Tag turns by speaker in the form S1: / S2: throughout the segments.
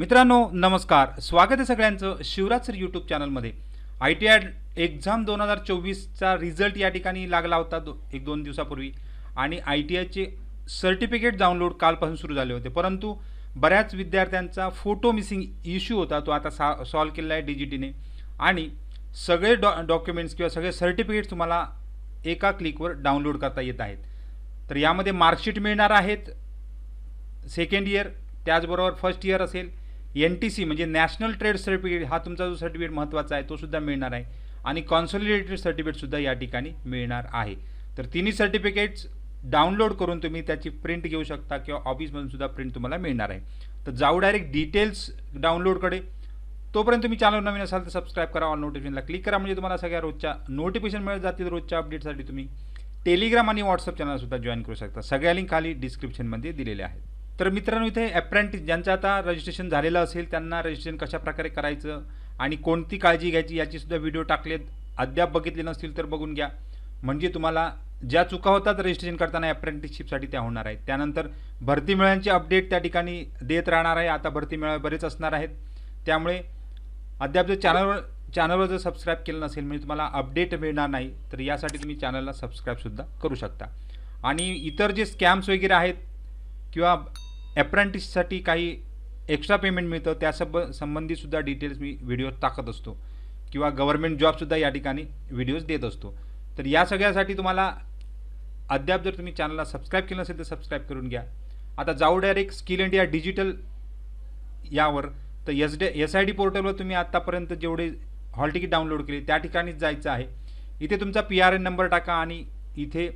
S1: मित्रांनो नमस्कार, स्वागत आहे सगळ्यांचं शिवराज सर यूट्यूब चॅनलमध्ये। ITI एक्झाम 2024चा रिझल्ट या ठिकाणी लागला होता एक दोन दिवसापूर्वी आणि ITIचे सर्टिफिकेट डाउनलोड कालपासून सुरू झाले होते, परंतु बऱ्याच विद्यार्थ्यांचा फोटो मिसिंग इश्यू होता, तो आता सॉल्व्ह केला आहे DGTने आणि सगळे डॉक्युमेंट्स किंवा सगळे सर्टिफिकेट्स तुम्हाला एका क्लिकवर डाउनलोड करता येत आहेत। तर यामध्ये मार्कशीट मिळणार आहेत सेकंड इयर, त्याचबरोबर फर्स्ट इयर असेल, NTC म्हणजे नॅशनल ट्रेड सर्टिफिकेट हा तुमचा जो सर्टिफिकेट महत्त्वाचा आहे तो सुद्धा मिळणार आहे आणि कॉन्सॉलिडेटेड सर्टिफिकेट सुद्धा या ठिकाणी मिळणार आहे। तर तिन्ही सर्टिफिकेट्स डाउनलोड करून तुम्ही त्याची प्रिंट घेऊ शकता किंवा ऑफिसमधून सुद्धा प्रिंट तुम्हाला मिळणार आहे। तर जाऊ डायरेक्ट डिटेल्स डाउनलोडकडे। तोपर्यंत तुम्ही चॅनल नवीन असाल तर सबस्क्राईब करा, ऑल नोटिफिकेशनला क्लिक करा, म्हणजे तुम्हाला सगळ्या रोजच्या नोटिफिकेशन मिळत जातील। रोजच्या अपडेटसाठी तुम्ही टेलिग्राम आणि व्हॉट्सअप चॅनलसुद्धा जॉईन करू शकता, सगळ्या लिंक खाली डिस्क्रिप्शनमध्ये दिलेल्या आहेत। तर मित्रांनो, इथे अप्रेंटिस ज्यांचं आता रजिस्ट्रेशन झालेलं असेल त्यांना रजिस्ट्रेशन कशा प्रकारे करायचं आणि कोणती काळजी घ्यायची याची सुद्धा व्हिडिओ टाकलेत, अद्याप बघितले नसतील तर बघून घ्या, म्हणजे तुम्हाला ज्या चुका होतात रजिस्ट्रेशन करताना अप्रेंटिसशिपसाठी त्या होणार आहेत। त्यानंतर भरती मेळ्यांची अपडेट त्या ठिकाणी देत राहणार आहे, आता भरती मेळे बरेच असणार आहेत, त्यामुळे अद्याप जर चॅनलवर जर सबस्क्राईब केलं नसेल म्हणजे तुम्हाला अपडेट मिळणार नाही, तर यासाठी तुम्ही चॅनलला सबस्क्राईबसुद्धा करू शकता। आणि इतर जे स्कॅम्स वगैरे आहेत किंवा अप्रेंटिससाठी काही एक्स्ट्रा पेमेंट मिळतं त्या संबंधीसुद्धा डिटेल्स मी व्हिडिओ टाकत असतो किंवा गव्हर्नमेंट जॉबसुद्धा या ठिकाणी व्हिडिओज देत असतो। तर या सगळ्यासाठी तुम्हाला अद्याप जर तुम्ही चॅनलला सबस्क्राईब केलं नसेल तर सबस्क्राईब करून घ्या। आता जाऊ डायरेक्ट स्किल इंडिया डिजिटल यावर। तर SID पोर्टलवर तुम्ही आत्तापर्यंत जेवढे हॉल तिकीट डाउनलोड केले त्या ठिकाणीच जायचं आहे। इथे तुमचा PRN नंबर टाका आणि इथे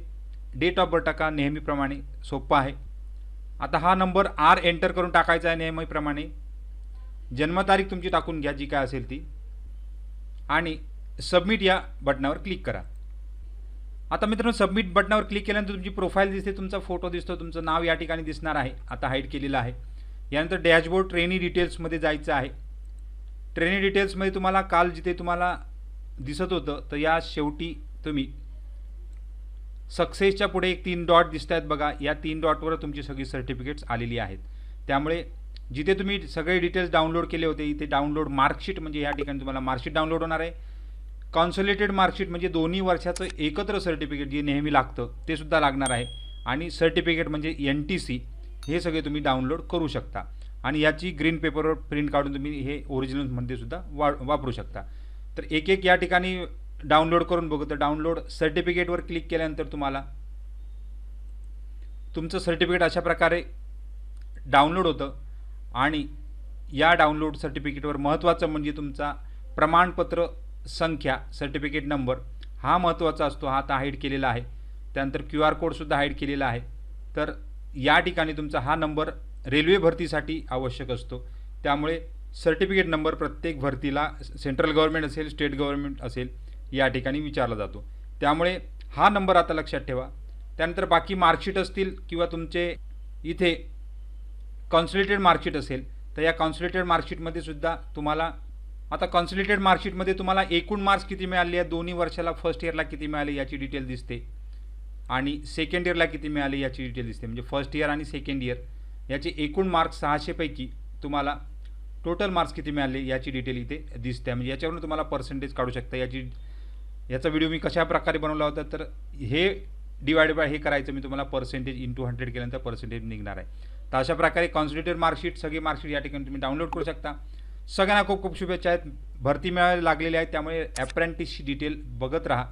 S1: डेट ऑफ बर्थ टाका, नेहमीप्रमाणे सोपं आहे। आता हा नंबर R एंटर करून टाकायचा आहे नेहमीप्रमाणे, जन्मतारीख तुमची टाकून घ्या जी काय असेल ती आणि सबमिट या बटनावर क्लिक करा। आता मित्रांनो, सबमिट बटनावर क्लिक केल्यानंतर तुमची प्रोफाईल दिसते, तुमचा फोटो दिसतो, तुमचं नाव या ठिकाणी दिसणार आहे, आता हाईड केलेलं आहे। यानंतर डॅशबोर्ड ट्रेनी डिटेल्समध्ये जायचं आहे। ट्रेनी डिटेल्समध्ये तुम्हाला काल जिथे तुम्हाला दिसत होतं तर या शेवटी तुम्ही सक्सेसच्या पुढे एक 3 डॉट दिसत आहेत बघा, या 3 डॉटवर तुमची सगळी सर्टिफिकेट्स आलेली आहेत। त्यामुळे जिथे तुम्ही सगळे डिटेल्स डाउनलोड केले होते इथे डाउनलोड मार्कशीट म्हणजे या ठिकाणी तुम्हाला मार्कशीट डाउनलोड होणार आहे। कॉन्सॉलिडेटेड मार्कशीट म्हणजे दोन्ही वर्षाचं एकत्र सर्टिफिकेट जे नेहमी लागतं ते सुद्धा लागणार आहे आणि सर्टिफिकेट म्हणजे NTC हे सगळे तुम्ही डाउनलोड करू शकता आणि याची ग्रीन पेपरवर प्रिंट काढून तुम्ही हे ओरिजिनलमध्ये सुद्धा वापरू शकता। तर एक एक या ठिकाणी डाउनलोड करून बघू। तर डाउनलोड सर्टिफिकेटवर क्लिक केल्यानंतर तुम्हाला तुमचं सर्टिफिकेट अशा प्रकारे डाउनलोड होतं आणि या डाउनलोड सर्टिफिकेटवर महत्त्वाचं म्हणजे तुमचा प्रमाणपत्र संख्या सर्टिफिकेट नंबर हा महत्त्वाचा असतो, हा आता हाईड केलेला आहे। त्यानंतर QR कोडसुद्धा हाईड केलेला आहे। तर या ठिकाणी तुमचा हा नंबर रेल्वे भरतीसाठी आवश्यक असतो, त्यामुळे सर्टिफिकेट नंबर प्रत्येक भरतीला सेंट्रल गव्हर्नमेंट असेल स्टेट गव्हर्नमेंट असेल या ठिकाणी विचारला जातो, त्यामुळे हा नंबर आता लक्षात ठेवा। त्यानंतर बाकी मार्कशीट असतील किंवा तुमचे इथे कॉन्सॉलिडेटेड मार्कशीट असेल तर या कॉन्सॉलिडेटेड मार्कशीटमध्ये सुद्धा तुम्हाला आता कॉन्सॉलिडेटेड मार्कशीटमध्ये तुम्हाला एकूण मार्क्स किती मिळाले आहे, दोन्ही वर्षाला फर्स्ट इयरला किती मिळाले याची डिटेल दिसते आणि सेकंड इयरला किती मिळाले याची डिटेल दिसते, म्हणजे फर्स्ट इयर आणि सेकंड इयर याचे एकूण मार्क्स 600 पैकी तुम्हाला टोटल मार्क्स किती मिळाले याची डिटेल इथे दिसते, म्हणजे याच्यावरून तुम्हाला पर्सेंटेज काढू शकता। याचा व्हिडिओ मी कशा प्रकारे बनवला होता, तर हे डिवाइड बाय हे करायचं मी तुम्हाला पर्सेंटेज इंटू 100 केल्यानंतर पर्सेंटेज निघणार आहे। तर अशा प्रकारे कॉन्सॉलिडेटेड मार्कशीट सगळी मार्कशीट या ठिकाणी तुम्ही डाउनलोड करू शकता। सगळ्यांना खूप खूप शुभेच्छा आहेत, भरती मेळावे लागलेले आहेत, त्यामुळे अप्रेंटिसची डिटेल बघत राहा।